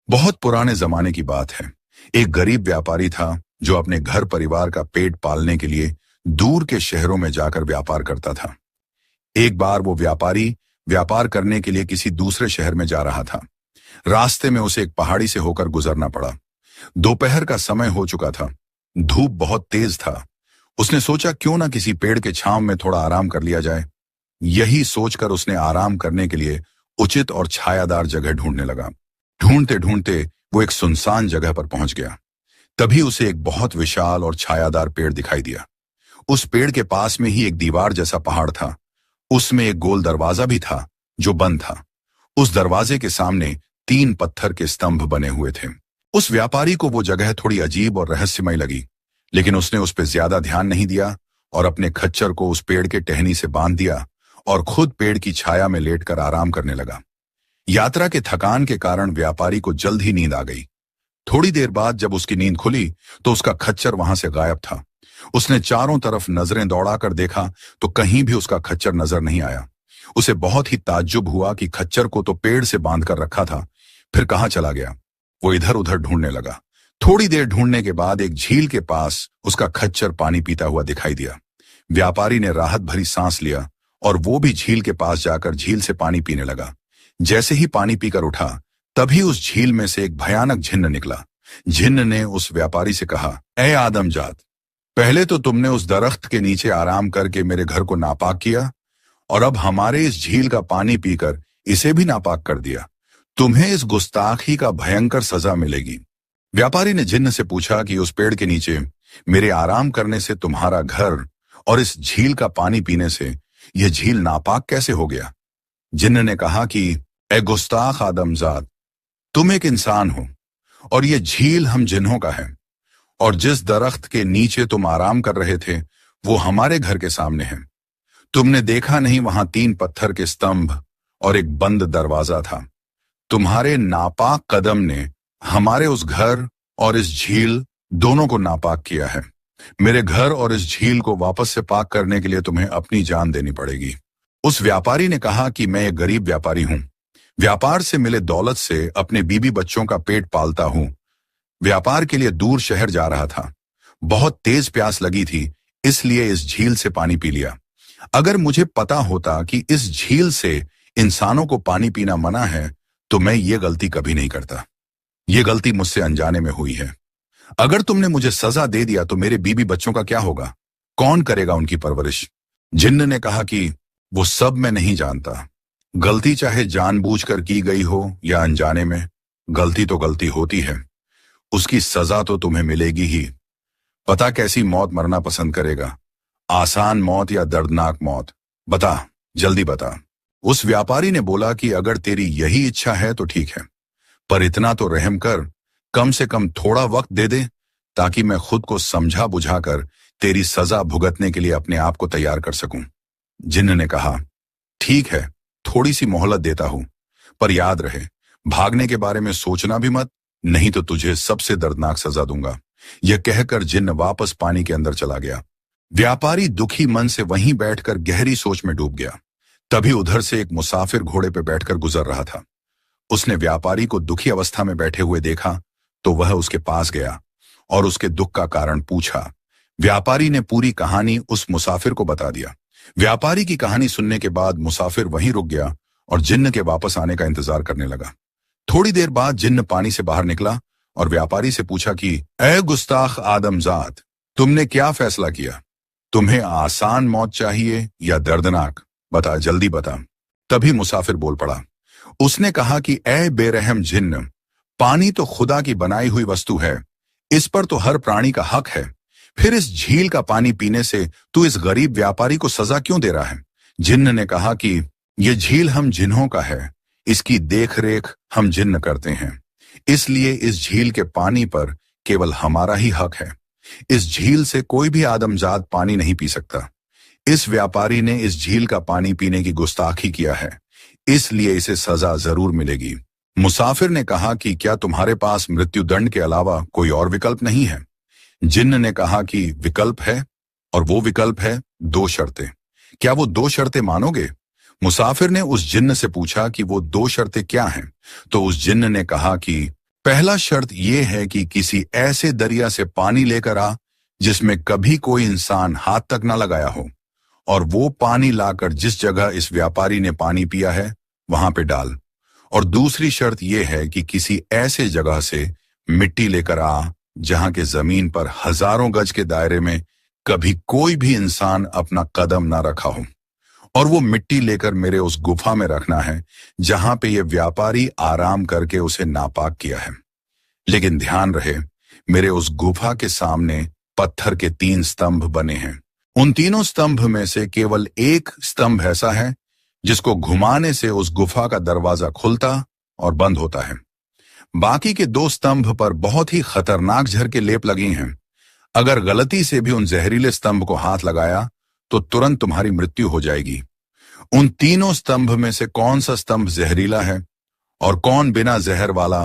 बहुत पुराने जमाने की बात है। एक गरीब व्यापारी था जो अपने घर परिवार का पेट पालने के लिए दूर के शहरों में जाकर व्यापार करता था। एक बार वो व्यापारी व्यापार करने के लिए किसी दूसरे शहर में जा रहा था। रास्ते में उसे एक पहाड़ी से होकर गुजरना पड़ा। दोपहर का समय हो चुका था। धूप बहुत तेज था। उसने सोचा क्यों ना किसी पेड़ के छांव में थोड़ा आराम कर लिया जाए। यही सोचकर उसने आराम करने के लिए उचित और छायादार जगह ढूंढने लगा। ढूंढते ढूंढते वो एक सुनसान जगह पर पहुंच गया। तभी उसे एक बहुत विशाल और छायादार पेड़ दिखाई दिया। उस पेड़ के पास में ही एक दीवार जैसा पहाड़ था। उसमें एक गोल दरवाजा भी था जो बंद था। उस दरवाजे के सामने 3 पत्थर के स्तंभ बने हुए थे। उस व्यापारी को वो जगह थोड़ी अजीब और रहस्यमय लगी, लेकिन उसने उस पर ज्यादा ध्यान नहीं दिया और अपने खच्चर को उस पेड़ के टहनी से बांध दिया और खुद पेड़ की छाया में लेटकर आराम करने लगा। यात्रा के थकान के कारण व्यापारी को जल्द ही नींद आ गई। थोड़ी देर बाद जब उसकी नींद खुली तो उसका खच्चर वहां से गायब था। उसने चारों तरफ नजरें दौड़ाकर देखा तो कहीं भी उसका खच्चर नजर नहीं आया। उसे बहुत ही ताज्जुब हुआ कि खच्चर को तो पेड़ से बांधकर रखा था, फिर कहाँ चला गया। वो इधर उधर ढूंढने लगा। थोड़ी देर ढूंढने के बाद एक झील के पास उसका खच्चर पानी पीता हुआ दिखाई दिया। व्यापारी ने राहत भरी सांस लिया और वो भी झील के पास जाकर झील से पानी पीने लगा। जैसे ही पानी पीकर उठा तभी उस झील में से एक भयानक झिन्न निकला। झिन्न ने उस व्यापारी से कहा, ए आदमजात, पहले तो तुमने उस दरख्त के नीचे आराम करके मेरे घर को नापाक किया और अब हमारे इस झील का पानी पीकर इसे भी नापाक कर दिया। तुम्हें इस गुस्ताखी का भयंकर सजा मिलेगी। व्यापारी ने जिन्न से पूछा कि उस पेड़ के नीचे मेरे आराम करने से तुम्हारा घर और इस झील का पानी पीने से यह झील नापाक कैसे हो गया। जिन्न ने कहा कि ए गुस्ताख आदमजात, तुम एक इंसान हो और यह झील हम जिन्हों का है, और जिस दरख्त के नीचे तुम आराम कर रहे थे वो हमारे घर के सामने है। तुमने देखा नहीं वहां 3 पत्थर के स्तंभ और एक बंद दरवाजा था। तुम्हारे नापाक कदम ने हमारे उस घर और इस झील दोनों को नापाक किया है। मेरे घर और इस झील को वापस से पाक करने के लिए तुम्हें अपनी जान देनी पड़ेगी। उस व्यापारी ने कहा कि मैं एक गरीब व्यापारी हूं। व्यापार से मिले दौलत से अपने बीबी बच्चों का पेट पालता हूं। व्यापार के लिए दूर शहर जा रहा था। बहुत तेज प्यास लगी थी, इसलिए इस झील से पानी पी लिया। अगर मुझे पता होता कि इस झील से इंसानों को पानी पीना मना है तो मैं ये गलती कभी नहीं करता। ये गलती मुझसे अनजाने में हुई है। अगर तुमने मुझे सजा दे दिया तो मेरे बीबी बच्चों का क्या होगा? कौन करेगा उनकी परवरिश? जिन्न ने कहा कि वो सब मैं नहीं जानता। गलती चाहे जानबूझकर की गई हो या अनजाने में, गलती तो गलती होती है। उसकी सजा तो तुम्हें मिलेगी ही। पता कैसी मौत मरना पसंद करेगा? आसान मौत या दर्दनाक मौत? बता, जल्दी बता। उस व्यापारी ने बोला कि अगर तेरी यही इच्छा है तो ठीक है, पर इतना तो रहम कर, कम से कम थोड़ा वक्त दे दे ताकि मैं खुद को समझा बुझाकर तेरी सजा भुगतने के लिए अपने आप को तैयार कर सकूं। जिन्न ने कहा, ठीक है, थोड़ी सी मोहलत देता हूं, पर याद रहे भागने के बारे में सोचना भी मत, नहीं तो तुझे सबसे दर्दनाक सजा दूंगा। यह कहकर जिन्न वापस पानी के अंदर चला गया। व्यापारी दुखी मन से वहीं बैठकर गहरी सोच में डूब गया। तभी उधर से एक मुसाफिर घोड़े पर बैठकर गुजर रहा था। उसने व्यापारी को दुखी अवस्था में बैठे हुए देखा तो वह उसके पास गया और उसके दुख का कारण पूछा। व्यापारी ने पूरी कहानी उस मुसाफिर को बता दिया। व्यापारी की कहानी सुनने के बाद मुसाफिर वहीं रुक गया और जिन्न के वापस आने का इंतजार करने लगा। थोड़ी देर बाद जिन्न पानी से बाहर निकला और व्यापारी से पूछा कि ए गुस्ताख आदमजात, तुमने क्या फैसला किया? तुम्हें आसान मौत चाहिए या दर्दनाक? बता, जल्दी बता। तभी मुसाफिर बोल पड़ा। उसने कहा कि ए बेरहम जिन्न, पानी तो खुदा की बनाई हुई वस्तु है, इस पर तो हर प्राणी का हक है। फिर इस झील का पानी पीने से तू इस गरीब व्यापारी को सजा क्यों दे रहा है? जिन्न ने कहा कि यह झील हम जिन्हों का है, इसकी देखरेख हम जिन्न करते हैं, इसलिए इस झील के पानी पर केवल हमारा ही हक है। इस झील से कोई भी आदमजात पानी नहीं पी सकता। इस व्यापारी ने इस झील का पानी पीने की गुस्ताखी किया है, इसलिए इसे सजा जरूर मिलेगी। मुसाफिर ने कहा कि क्या तुम्हारे पास मृत्युदंड के अलावा कोई और विकल्प नहीं है? जिन्न ने कहा कि विकल्प है, और वो विकल्प है 2 शर्तें। क्या वो 2 शर्तें मानोगे? मुसाफिर ने उस जिन्न से पूछा कि वो 2 शर्तें क्या हैं? तो उस जिन्न ने कहा कि पहला शर्त यह है कि किसी ऐसे दरिया से पानी लेकर आ जिसमें कभी कोई इंसान हाथ तक न लगाया हो, और वो पानी लाकर जिस जगह इस व्यापारी ने पानी पिया है वहां पे डाल। और दूसरी शर्त यह है कि किसी ऐसे जगह से मिट्टी लेकर आ जहां के जमीन पर हजारों गज के दायरे में कभी कोई भी इंसान अपना कदम ना रखा हो, और वो मिट्टी लेकर मेरे उस गुफा में रखना है जहां पे ये व्यापारी आराम करके उसे नापाक किया है। लेकिन ध्यान रहे, मेरे उस गुफा के सामने पत्थर के 3 स्तंभ बने हैं। उन तीनों स्तंभ में से केवल एक स्तंभ ऐसा है जिसको घुमाने से उस गुफा का दरवाजा खुलता और बंद होता है। बाकी के 2 स्तंभ पर बहुत ही खतरनाक जहर के लेप लगी हैं। अगर गलती से भी उन जहरीले स्तंभ को हाथ लगाया तो तुरंत तुम्हारी मृत्यु हो जाएगी। उन तीनों स्तंभ में से कौन सा स्तंभ जहरीला है और कौन बिना जहर वाला,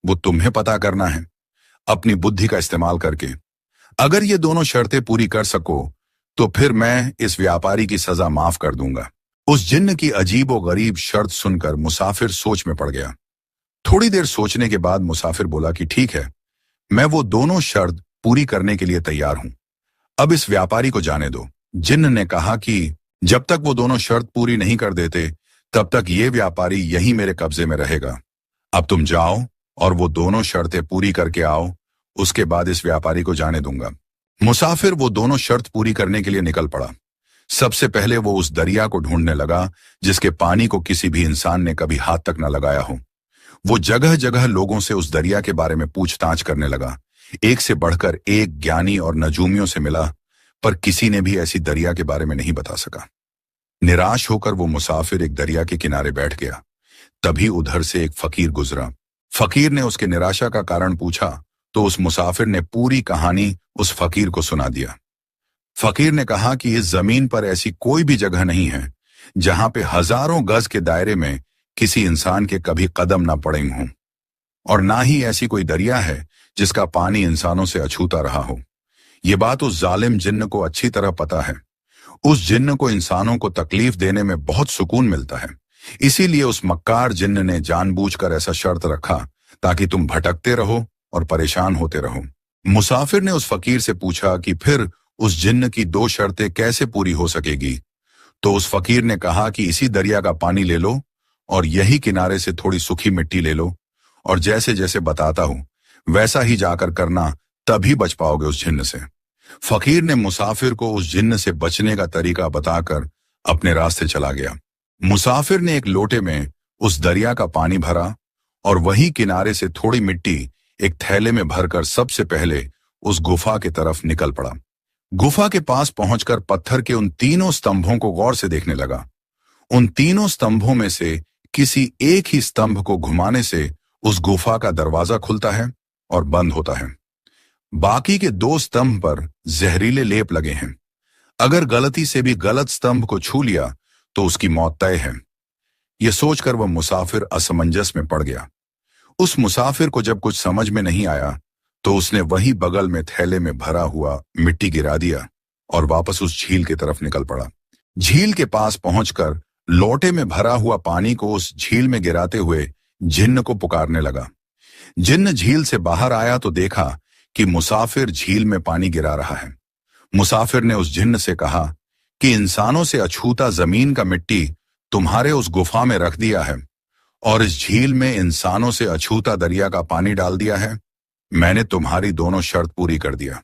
वो तुम्हें पता करना है अपनी बुद्धि का इस्तेमाल करके। अगर ये दोनों शर्तें पूरी कर सको तो फिर मैं इस व्यापारी की सजा माफ कर दूंगा। उस जिन्न की अजीब और गरीब शर्त सुनकर मुसाफिर सोच में पड़ गया। थोड़ी देर सोचने के बाद मुसाफिर बोला कि ठीक है, मैं वो दोनों शर्त पूरी करने के लिए तैयार हूं। अब इस व्यापारी को जाने दो। जिन्न ने कहा कि जब तक वो दोनों शर्त पूरी नहीं कर देते तब तक ये व्यापारी यहीं मेरे कब्जे में रहेगा। अब तुम जाओ और वो दोनों शर्तें पूरी करके आओ, उसके बाद इस व्यापारी को जाने दूंगा। मुसाफिर वो दोनों शर्त पूरी करने के लिए निकल पड़ा। सबसे पहले वो उस दरिया को ढूंढने लगा जिसके पानी को किसी भी इंसान ने कभी हाथ तक न लगाया हो। वो जगह जगह लोगों से उस दरिया के बारे में पूछताछ करने लगा। एक से बढ़कर एक ज्ञानी और नजूमियों से मिला, पर किसी ने भी ऐसी दरिया के बारे में नहीं बता सका। निराश होकर वो मुसाफिर एक दरिया के किनारे बैठ गया। तभी उधर से एक फकीर गुजरा। फकीर ने उसके निराशा का कारण पूछा तो उस मुसाफिर ने पूरी कहानी उस फकीर को सुना दिया। फकीर ने कहा कि इस जमीन पर ऐसी कोई भी जगह नहीं है जहां पे हजारों गज के दायरे में किसी इंसान के कभी कदम ना पड़े हों, और ना ही ऐसी कोई दरिया है जिसका पानी इंसानों से अछूता रहा हो। ये बात उस जालिम जिन्न को अच्छी तरह पता है। उस जिन्न को इंसानों को तकलीफ देने में बहुत सुकून मिलता है। इसीलिए उस मक्कार जिन्न ने जानबूझकर ऐसा शर्त रखा ताकि तुम भटकते रहो और परेशान होते रहो। मुसाफिर ने उस फकीर से पूछा कि फिर उस जिन्न की 2 शर्तें कैसे पूरी हो सकेगी। तो उस फकीर ने कहा कि इसी दरिया का पानी ले लो और यही किनारे से थोड़ी सूखी मिट्टी ले लो, और जैसे जैसे बताता हूं वैसा ही जाकर करना, तभी बच पाओगे उस जिन्न से। फकीर ने मुसाफिर को उस जिन्न से बचने का तरीका बताकर अपने रास्ते चला गया। मुसाफिर ने एक लोटे में उस दरिया का पानी भरा और वही किनारे से थोड़ी मिट्टी एक थैले में भरकर सबसे पहले उस गुफा की तरफ निकल पड़ा। गुफा के पास पहुंचकर पत्थर के उन तीनों स्तंभों को गौर से देखने लगा। उन तीनों स्तंभों में से किसी एक ही स्तंभ को घुमाने से उस गुफा का दरवाजा खुलता है और बंद होता है। बाकी के 2 स्तंभ पर जहरीले लेप लगे हैं। अगर गलती से भी गलत स्तंभ को छू लिया तो उसकी मौत तय है। यह सोचकर वह मुसाफिर असमंजस में पड़ गया। उस मुसाफिर को जब कुछ समझ में नहीं आया तो उसने वही बगल में थैले में भरा हुआ मिट्टी गिरा दिया और वापस उस झील की तरफ निकल पड़ा। झील के पास पहुंचकर लोटे में भरा हुआ पानी को उस झील में गिराते हुए जिन्न को पुकारने लगा। जिन्न झील से बाहर आया तो देखा कि मुसाफिर झील में पानी गिरा रहा है। मुसाफिर ने उस जिन्न से कहा कि इंसानों से अछूता जमीन का मिट्टी तुम्हारे उस गुफा में रख दिया है और इस झील में इंसानों से अछूता दरिया का पानी डाल दिया है। मैंने तुम्हारी दोनों शर्त पूरी कर दिया।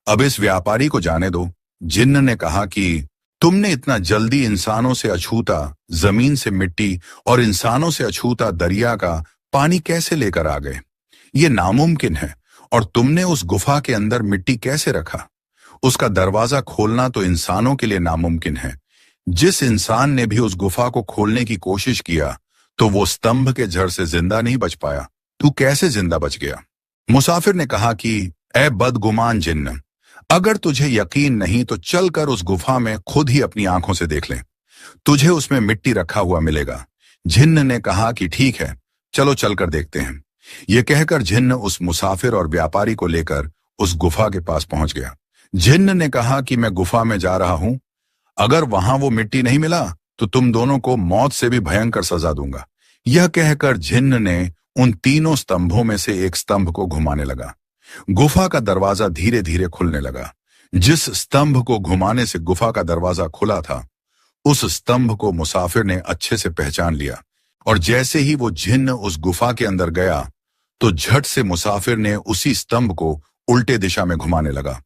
अब इस व्यापारी को जाने दो। जिन्न ने कहा कि तुमने इतना जल्दी इंसानों से अछूता जमीन से मिट्टी और इंसानों से अछूता दरिया का पानी कैसे लेकर आ गए? ये नामुमकिन है। और तुमने उस गुफा के अंदर मिट्टी कैसे रखा? उसका दरवाजा खोलना तो इंसानों के लिए नामुमकिन है। जिस इंसान ने भी उस गुफा को खोलने की कोशिश किया तो वो स्तंभ के जड़ से जिंदा नहीं बच पाया। तू कैसे जिंदा बच गया? मुसाफिर ने कहा कि ए बदगुमान जिन्न, अगर तुझे यकीन नहीं तो चल कर उस गुफा में खुद ही अपनी आंखों से देख ले। तुझे उसमें मिट्टी रखा हुआ मिलेगा। जिन्न ने कहा कि ठीक है, चलो चलकर देखते हैं। यह कहकर जिन्न उस मुसाफिर और व्यापारी को लेकर उस गुफा के पास पहुंच गया। जिन्न ने कहा कि मैं गुफा में जा रहा हूं, अगर वहां वो मिट्टी नहीं मिला तो तुम दोनों को मौत से भी भयंकर सजा दूंगा। यह कहकर जिन्न ने उन तीनों स्तंभों में से एक स्तंभ को घुमाने लगा। गुफा का दरवाजा धीरे धीरे खुलने लगा। जिस स्तंभ को घुमाने से गुफा का दरवाजा खुला था, उस स्तंभ को मुसाफिर ने अच्छे से पहचान लिया, और जैसे ही वो जिन्न उस गुफा के अंदर गया तो झट से मुसाफिर ने उसी स्तंभ को उल्टे दिशा में घुमाने लगा।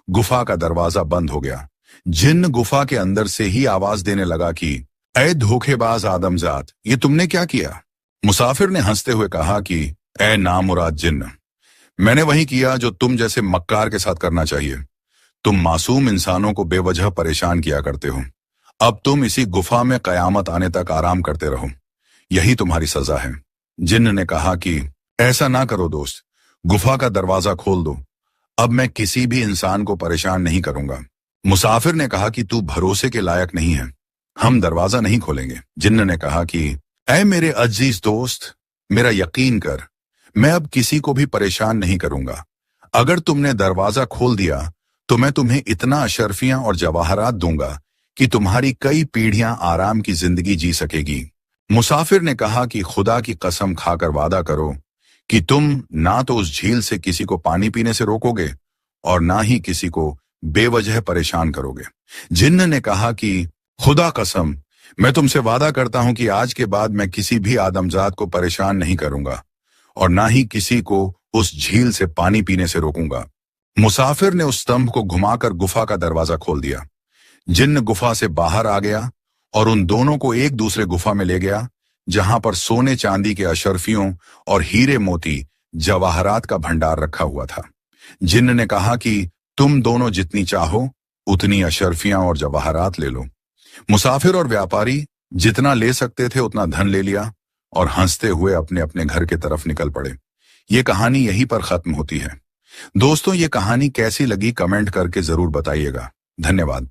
गुफा का दरवाजा बंद हो गया। जिन्न गुफा के अंदर से ही आवाज देने लगा कि ऐ धोखेबाज आदमजात, ये तुमने क्या किया? मुसाफिर ने हंसते हुए कहा कि ऐ नामुराद जिन्न, मैंने वही किया जो तुम जैसे मक्कार के साथ करना चाहिए। तुम मासूम इंसानों को बेवजह परेशान किया करते हो। अब तुम इसी गुफा में कयामत आने तक आराम करते रहो, यही तुम्हारी सजा है। जिन्न ने कहा कि ऐसा ना करो दोस्त, गुफा का दरवाजा खोल दो, अब मैं किसी भी इंसान को परेशान नहीं करूंगा। मुसाफिर ने कहा कि तू भरोसे के लायक नहीं है, हम दरवाजा नहीं खोलेंगे। जिन्न ने कहा कि ऐ मेरे अजीज दोस्त, मेरा यकीन कर, मैं अब किसी को भी परेशान नहीं करूंगा। अगर तुमने दरवाजा खोल दिया तो मैं तुम्हें इतना अशर्फियां और जवाहरात दूंगा कि तुम्हारी कई पीढ़ियां आराम की जिंदगी जी सकेगी। मुसाफिर ने कहा कि खुदा की कसम खाकर वादा करो कि तुम ना तो उस झील से किसी को पानी पीने से रोकोगे और ना ही किसी को बेवजह परेशान करोगे। जिन्न ने कहा कि खुदा कसम, मैं तुमसे वादा करता हूं कि आज के बाद मैं किसी भी आदमजात को परेशान नहीं करूंगा और ना ही किसी को उस झील से पानी पीने से रोकूंगा। मुसाफिर ने उस स्तंभ को घुमाकर गुफा का दरवाजा खोल दिया। जिन्न गुफा से बाहर आ गया और उन दोनों को एक दूसरे गुफा में ले गया, जहां पर सोने चांदी के अशर्फियों और हीरे मोती जवाहरात का भंडार रखा हुआ था। जिन्न ने कहा कि तुम दोनों जितनी चाहो उतनी अशर्फियां और जवाहरात ले लो। मुसाफिर और व्यापारी जितना ले सकते थे उतना धन ले लिया और हंसते हुए अपने अपने घर की तरफ निकल पड़े। ये कहानी यहीं पर खत्म होती है। दोस्तों, ये कहानी कैसी लगी कमेंट करके जरूर बताइएगा। धन्यवाद।